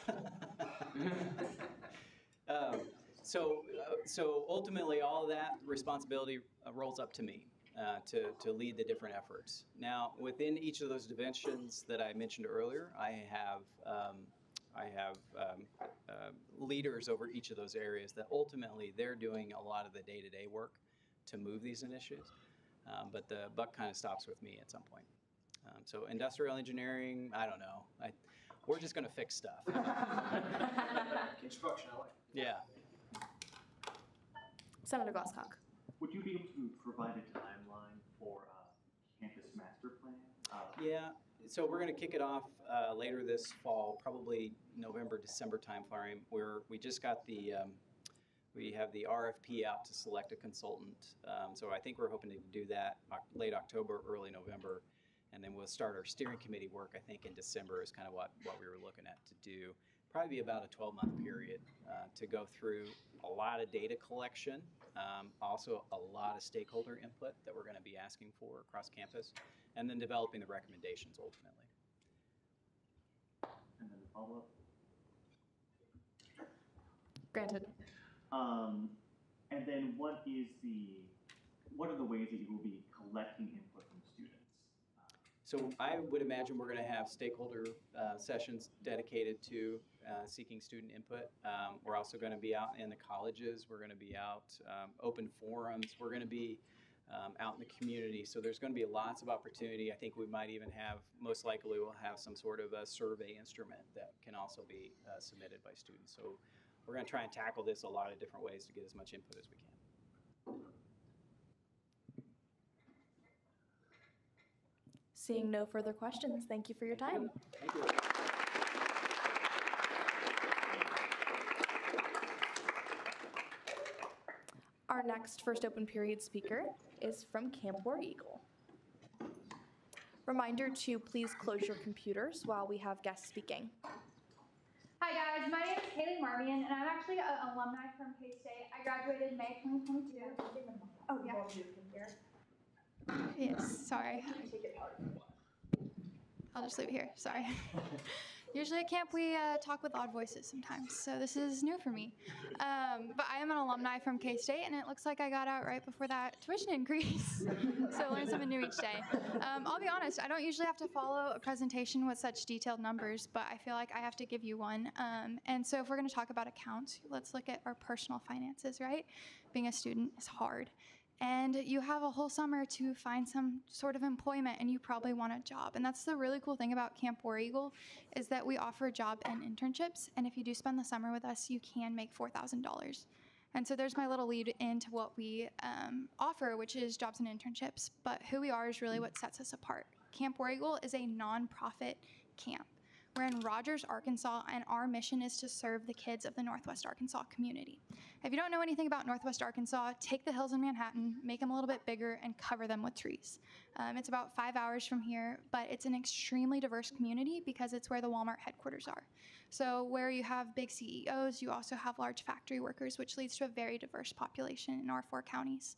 So ultimately, all of that responsibility rolls up to me to lead the different efforts. Now, within each of those dimensions that I mentioned earlier, I have leaders over each of those areas that ultimately they're doing a lot of the day-to-day work to move these initiatives, but the buck kind of stops with me at some point. So industrial engineering, I don't know. We're just going to fix stuff. Construction, I like. Yeah. Senator Glasscock. Would you be able to provide a timeline for campus master plan? Yeah. So we're going to kick it off later this fall, probably November, December timeframe. We just got we have the RFP out to select a consultant. So I think we're hoping to do that late October, early November. And then we'll start our steering committee work, I think, in December is kind of what we were looking at to do. Probably be about a 12-month period to go through a lot of data collection, also a lot of stakeholder input that we're going to be asking for across campus, and then developing the recommendations ultimately. And then the follow-up? Granted. And then what are the ways that you will be collecting input from students? So I would imagine we're going to have stakeholder sessions dedicated to seeking student input. We're also going to be out in the colleges. We're going to be out open forums. We're going to be out in the community. So there's going to be lots of opportunity. I think we might even have, most likely we'll have some sort of a survey instrument that can also be submitted by students. So we're going to try and tackle this a lot of different ways to get as much input as we can. Seeing no further questions, thank you for your time. Thank you. Our next first open period speaker is from Camp War Eagle. Reminder to please close your computers while we have guests speaking. Hi guys, my name is Kaylee Marmion, and I'm actually an alumni from K-State. I graduated May 2022. Oh yeah. Yes, sorry. I'll just leave it here, sorry. Usually at camp we talk with odd voices sometimes, so this is new for me. But I am an alumni from K-State, and it looks like I got out right before that tuition increase. So I learn something new each day. I'll be honest, I don't usually have to follow a presentation with such detailed numbers, but I feel like I have to give you one. And so if we're going to talk about accounts, let's look at our personal finances, right? Being a student is hard. And you have a whole summer to find some sort of employment, and you probably want a job. And that's the really cool thing about Camp War Eagle is that we offer job and internships. And if you do spend the summer with us, you can make $4,000. And so there's my little lead into what we offer, which is jobs and internships. But who we are is really what sets us apart. Camp War Eagle is a nonprofit camp. We're in Rogers, Arkansas, and our mission is to serve the kids of the Northwest Arkansas community. If you don't know anything about Northwest Arkansas, take the hills in Manhattan, make them a little bit bigger, and cover them with trees. It's about 5 hours from here, but it's an extremely diverse community because it's where the Walmart headquarters are. So where you have big CEOs, you also have large factory workers, which leads to a very diverse population in our 4 counties.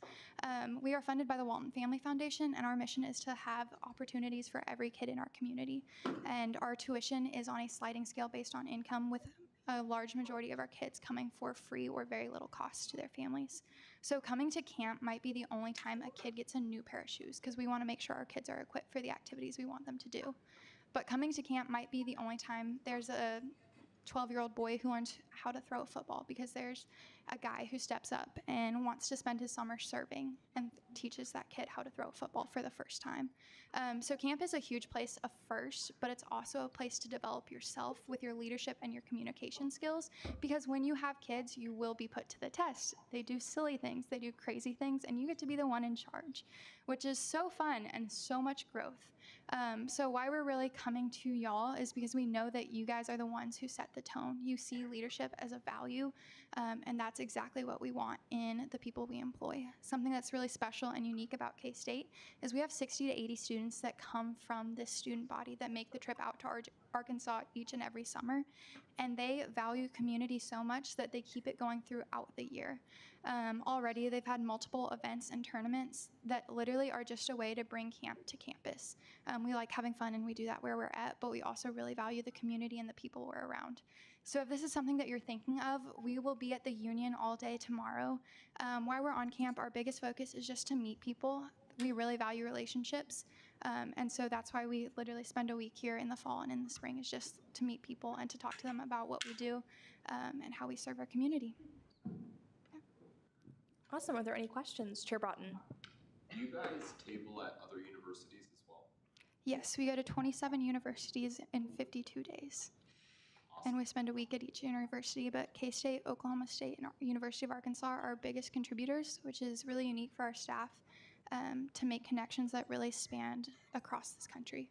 We are funded by the Walton Family Foundation, and our mission is to have opportunities for every kid in our community. And our tuition is on a sliding scale based on income, with a large majority of our kids coming for free or very little cost to their families. So coming to camp might be the only time a kid gets a new pair of shoes, because we want to make sure our kids are equipped for the activities we want them to do. But coming to camp might be the only time there's a 12-year-old boy who learns how to throw a football, because there's a guy who steps up and wants to spend his summer serving and teaches that kid how to throw a football for the first time. So camp is a huge place of first, but it's also a place to develop yourself with your leadership and your communication skills, because when you have kids, you will be put to the test. They do silly things, they do crazy things, and you get to be the one in charge, which is so fun and so much growth. So why we're really coming to y'all is because we know that you guys are the ones who set the tone. You see leadership as a value, and that's exactly what we want in the people we employ. Something that's really special and unique about K-State is we have 60 to 80 students that come from this student body that make the trip out to Arkansas each and every summer, and they value community so much that they keep it going throughout the year. Already, they've had multiple events and tournaments that literally are just a way to bring camp to campus. We like having fun, and we do that where we're at, but we also really value the community and the people we're around. So if this is something that you're thinking of, we will be at the Union all day tomorrow. While we're on camp, our biggest focus is just to meet people. We really value relationships, and so that's why we literally spend a week here in the fall and in the spring, is just to meet people and to talk to them about what we do and how we serve our community. Awesome. Are there any questions? Chair Broughton. Do you guys table at other universities as well? Yes, we go to 27 universities in 52 days. Awesome. And we spend a week at each university, but K-State, Oklahoma State, and University of Arkansas are our biggest contributors, which is really unique for our staff to make connections that really span across this country.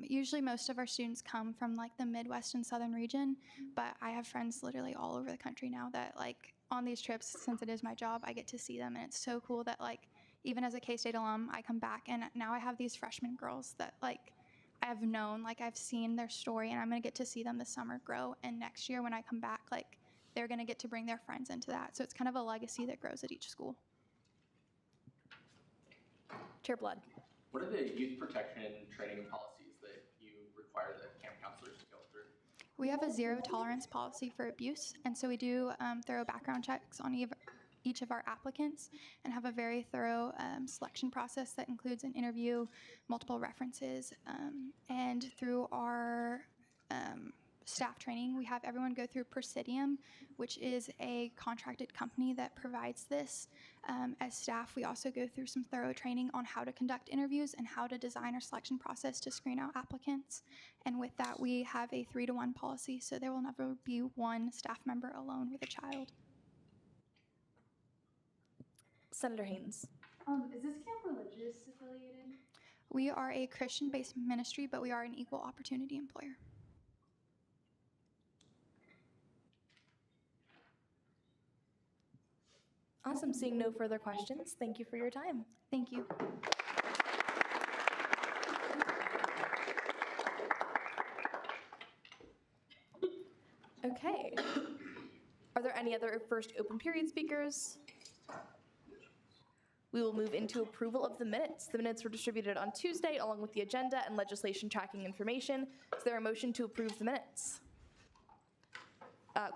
Usually most of our students come from like the Midwest and Southern region, but I have friends literally all over the country now that like on these trips, since it is my job, I get to see them, and it's so cool that like even as a K-State alum, I come back and now I have these freshman girls that like I've known, like I've seen their story, and I'm gonna get to see them this summer grow, and next year when I come back, like they're gonna get to bring their friends into that. So it's kind of a legacy that grows at each school. Chair Blood. What are the youth protection training and policies that you require the camp counselors to go through? We have a zero tolerance policy for abuse, and so we do thorough background checks on each of our applicants and have a very thorough selection process that includes an interview, multiple references, and through our staff training, we have everyone go through Presidium, which is a contracted company that provides this. As staff, we also go through some thorough training on how to conduct interviews and how to design our selection process to screen out applicants. And with that, we have a 3-to-1 policy, so there will never be one staff member alone with a child. Senator Haynes. Is this camp religious affiliated? We are a Christian-based ministry, but we are an equal opportunity employer. Awesome. Seeing no further questions, thank you for your time. Thank you. Okay. Are there any other first open period speakers? We will move into approval of the minutes. The minutes were distributed on Tuesday along with the agenda and legislation tracking information. Is there a motion to approve the minutes?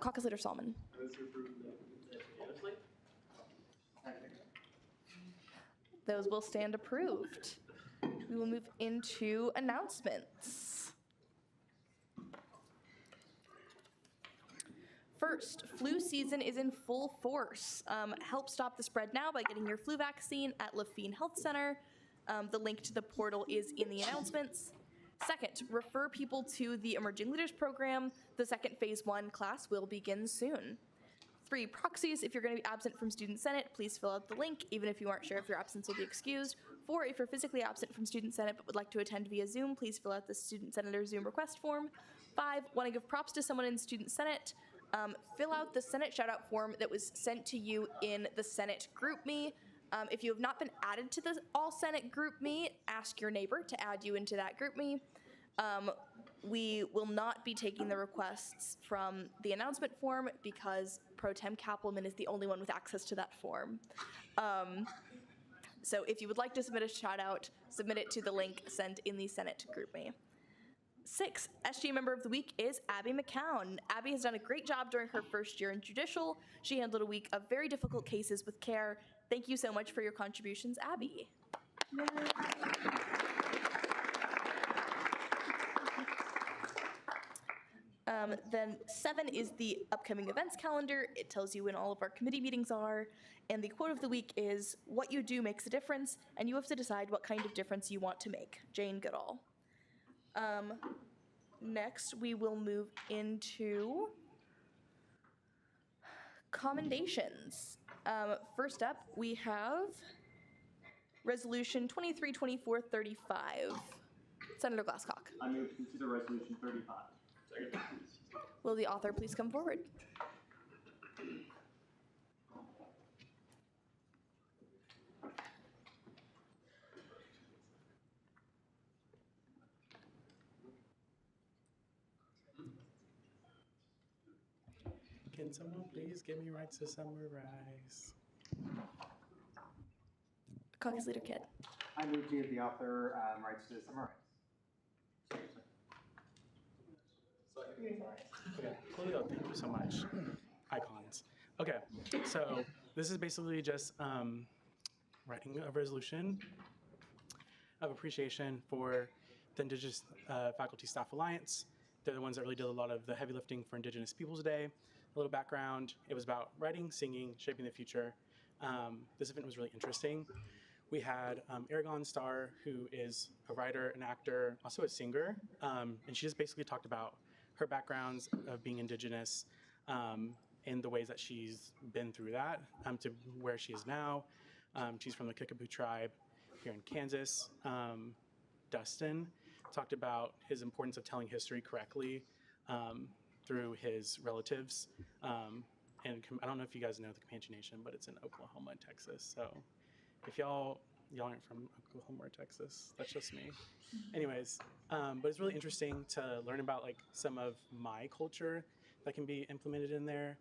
Caucus Leader Solomon. Those will stand approved. We will move into announcements. First, flu season is in full force. Help stop the spread now by getting your flu vaccine at Lafine Health Center. The link to the portal is in the announcements. Second, refer people to the Emerging Leaders Program. The second Phase 1 class will begin soon. 3, proxies. If you're going to be absent from Student Senate, please fill out the link, even if you aren't sure if your absence will be excused. 4, if you're physically absent from Student Senate but would like to attend via Zoom, please fill out the Student Senator Zoom request form. 5, want to give props to someone in Student Senate, fill out the Senate shoutout form that was sent to you in the Senate GroupMe. If you have not been added to the All Senate GroupMe, ask your neighbor to add you into that GroupMe. We will not be taking the requests from the announcement form because Pro Tem Kappelman is the only one with access to that form. So if you would like to submit a shout out, submit it to the link sent in the Senate GroupMe. 6, SGA Member of the Week is Abby McCown. Abby has done a great job during her first year in judicial. She handled a week of very difficult cases with care. Thank you so much for your contributions, Abby. Then 7 is the upcoming events calendar. It tells you when all of our committee meetings are. And the quote of the week is, "What you do makes a difference, and you have to decide what kind of difference you want to make." Jane Goodall. Next, we will move into commendations. First up, we have Resolution 232435. Senator Glasscock. I move to consider Resolution 35. Second. Will the author please come forward? Can someone please give me rights to summarize? Caucus Leader Kidd. I move to give the author rights to summarize. Okay, Julio, thank you so much. Icons. Okay, so this is basically just writing a resolution of appreciation for the Indigenous Faculty Staff Alliance. They're the ones that really did a lot of the heavy lifting for Indigenous Peoples Day. A little background, it was about writing, singing, shaping the future. This event was really interesting. We had Aragon Starr, who is a writer, an actor, also a singer, and she just basically talked about her backgrounds of being Indigenous and the ways that she's been through that to where she is now. She's from the Kickapoo tribe here in Kansas. Dustin talked about his importance of telling history correctly through his relatives. And I don't know if you guys know the Comanche Nation, but it's in Oklahoma and Texas. So if y'all aren't from Oklahoma or Texas, that's just me. Anyways, but it's really interesting to learn about like some of my culture that can be implemented in there.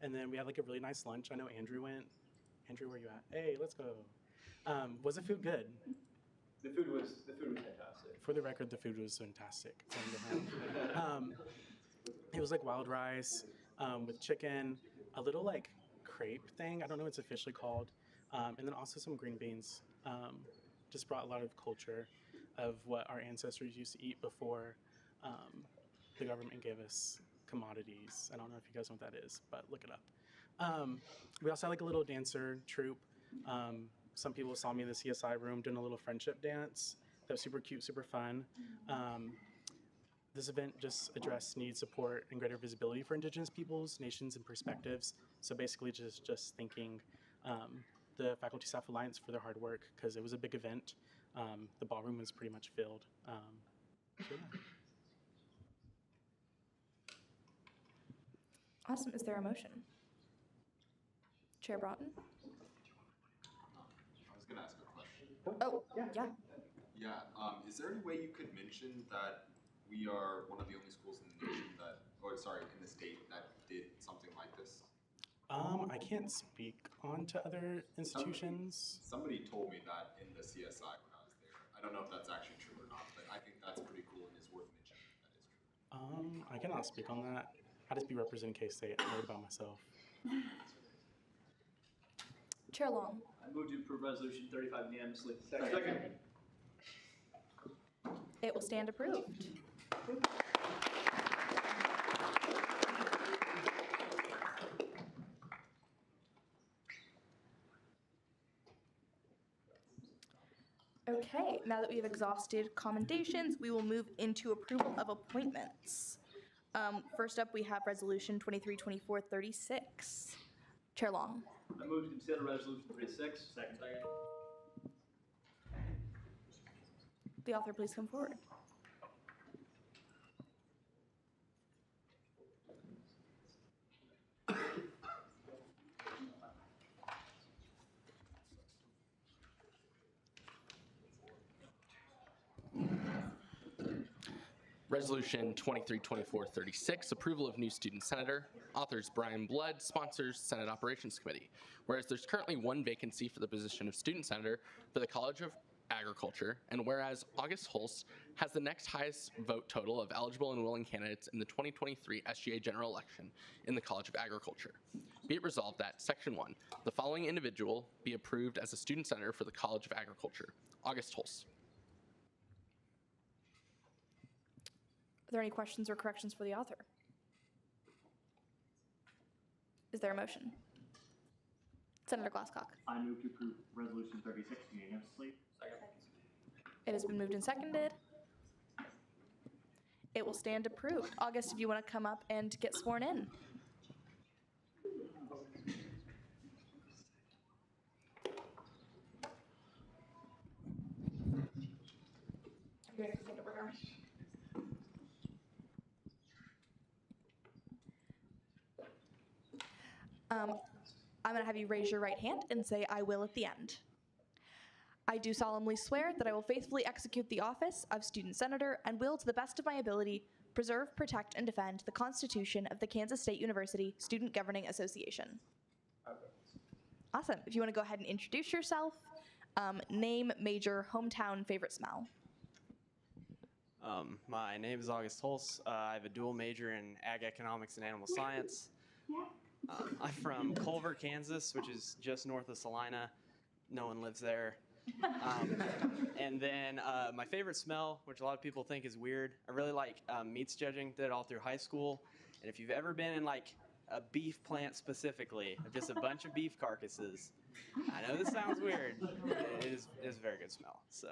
And then we had like a really nice lunch. I know Andrew went. Andrew, where you at? Hey, let's go. Was the food good? The food was fantastic. For the record, the food was fantastic. It was like wild rice with chicken, a little like crepe thing. I don't know what it's officially called. And then also some green beans. Just brought a lot of culture of what our ancestors used to eat before the government gave us commodities. I don't know if you guys know what that is, but look it up. We also had like a little dancer troupe. Some people saw me in the CSI room doing a little friendship dance. That was super cute, super fun. This event just addressed need, support, and greater visibility for Indigenous peoples, nations, and perspectives. So basically just thanking the Faculty Staff Alliance for their hard work, because it was a big event. The ballroom was pretty much filled. So yeah. Awesome. Is there a motion? Chair Broughton? I was gonna ask a question. Oh, yeah. Yeah, is there any way you could mention that we are one of the only schools in the nation that, in the state that did something like this? I can't speak on to other institutions. Somebody told me that in the CSI when I was there. I don't know if that's actually true or not, but I think that's pretty cool and is worth mentioning if that is true. I cannot speak on that. I just be representing K-State. I'm worried about myself. Chair Long. I move to approve resolution 35 unanimously. Second. It will stand approved. Okay, now that we've exhausted commendations, we will move into approval of appointments. First up, we have Resolution 232436. Chair Long. I move to consider resolution 36. Second. The author, please come forward. Resolution 232436, approval of new student senator. Authors Brian Blood, sponsors Senate Operations Committee. Whereas there's currently one vacancy for the position of student senator for the College of Agriculture, and whereas August Holst has the next highest vote total of eligible and willing candidates in the 2023 SGA general election in the College of Agriculture. Be it resolved that, Section 1, the following individual be approved as a student senator for the College of Agriculture. August Holst. there any questions or corrections for the author? Is there a motion? Senator Glasscock. I move to approve Resolution 36 unanimously. It has been moved and seconded. It will stand approved. August, if you want to come up and get sworn in. I'm going to have you raise your right hand and say, "I will" at the end. I do solemnly swear that I will faithfully execute the office of student senator and will, to the best of my ability, preserve, protect, and defend the Constitution of the Kansas State University Student Governing Association. Awesome. If you want to go ahead and introduce yourself, name, major, hometown, favorite smell. My name is August Hulse. I have a dual major in ag economics and animal science. I'm from Culver, Kansas, which is just north of Salina. No one lives there. And then my favorite smell, which a lot of people think is weird, I really like meats judging. Did it all through high school. And if you've ever been in like a beef plant specifically, just a bunch of beef carcasses, I know this sounds weird, but it is a very good smell. So.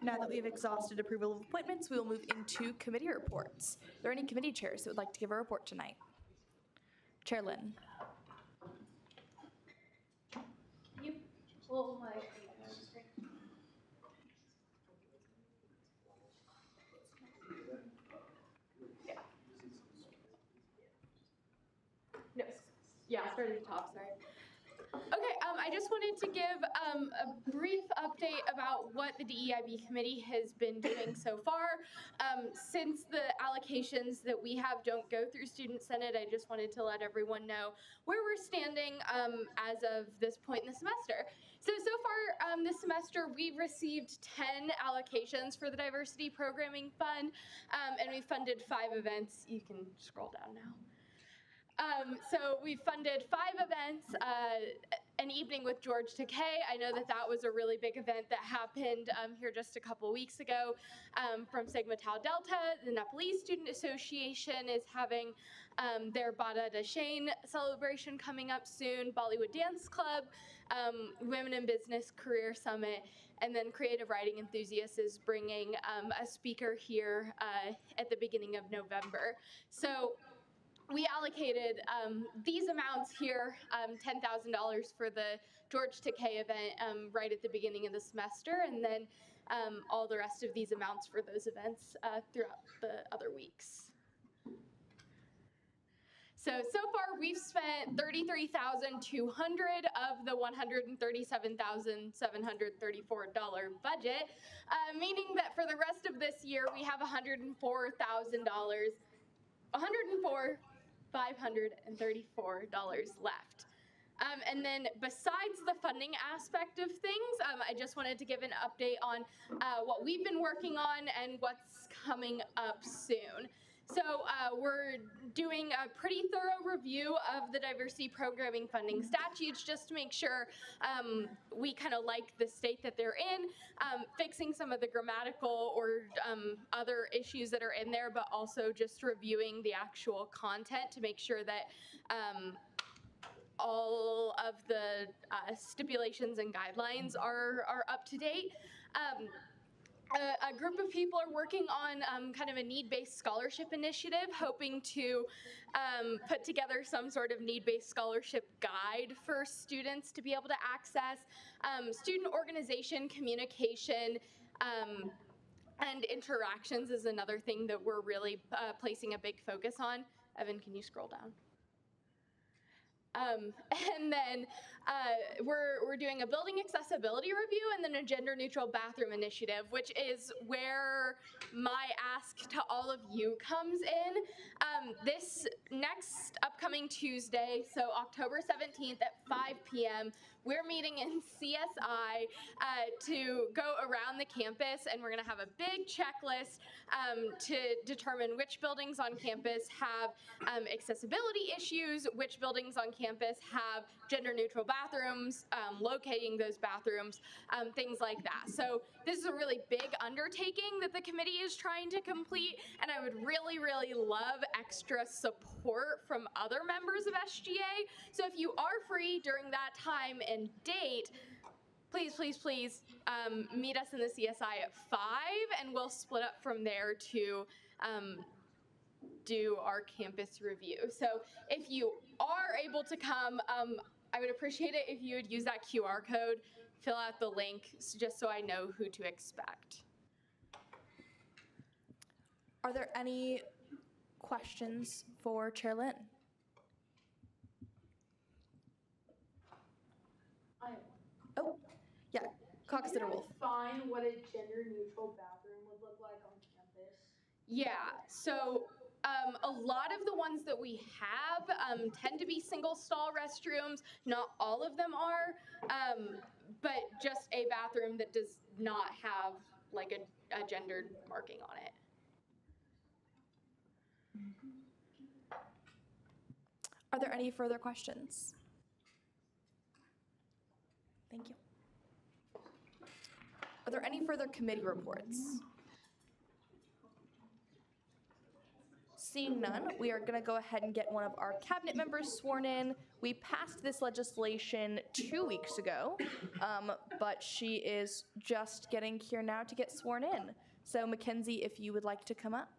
Now that we've exhausted approval of appointments, we will move into committee reports. Are there any committee chairs that would like to give a report tonight? Chair Lynn. Can you pull my No. Yeah, start at the top, sorry. Okay, I just wanted to give a brief update about what the DEIB committee has been doing so far. Since the allocations that we have don't go through Student Senate, I just wanted to let everyone know where we're standing as of this point in the semester. So far this semester, we've received 10 allocations for the Diversity Programming Fund, and we funded 5 events. You can scroll down now. So we funded 5 events, an evening with George Takei. I know that was a really big event that happened here just a couple weeks ago from Sigma Tau Delta. The Nepalese Student Association is having their Bada Dashain celebration coming up soon, Bollywood Dance Club, Women in Business Career Summit, and then Creative Writing Enthusiasts is bringing a speaker here at the beginning of November. So we allocated these amounts here, $10,000 for the George Takei event right at the beginning of the semester, and then all the rest of these amounts for those events throughout the other weeks. So far we've spent $33,200 of the $137,734 budget, meaning that for the rest of this year we have $534 left. And then besides the funding aspect of things, I just wanted to give an update on what we've been working on and what's coming up soon. So we're doing a pretty thorough review of the diversity programming funding statutes just to make sure we kind of like the state that they're in, fixing some of the grammatical or other issues that are in there, but also just reviewing the actual content to make sure that all of the stipulations and guidelines are up to date. A group of people are working on kind of a need-based scholarship initiative, hoping to put together some sort of need-based scholarship guide for students to be able to access. Student organization, communication, and interactions is another thing that we're really placing a big focus on. Evan, can you scroll down? And then we're doing a building accessibility review and then a gender neutral bathroom initiative, which is where my ask to all of you comes in. This next upcoming Tuesday, so October 17th at 5 p.m., we're meeting in CSI to go around the campus, and we're going to have a big checklist to determine which buildings on campus have accessibility issues, which buildings on campus have gender-neutral bathrooms, locating those bathrooms, things like that. So this is a really big undertaking that the committee is trying to complete, and I would really, really love extra support from other members of SGA. So if you are free during that time and date, please, please, please meet us in the CSI at 5, and we'll split up from there to do our campus review. So if you are able to come, I would appreciate it if you would use that QR code, fill out the link, just so I know who to expect. Are there any questions for Chair Lynn? Oh, yeah, Cox-Sitter Wolf. Define what a gender-neutral bathroom would look like on campus. Yeah, so a lot of the ones that we have tend to be single stall restrooms. Not all of them are, but just a bathroom that does not have like a gendered marking on it. Are there any further questions? Thank you. Are there any further committee reports? Seeing none, we are going to go ahead and get one of our cabinet members sworn in. We passed this legislation 2 weeks ago, but she is just getting here now to get sworn in. So Mackenzie, if you would like to come up.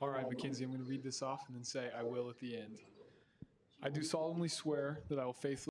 All right, Mackenzie, I'm going to read this off and then say I will at the end. I do solemnly swear that I will faithfully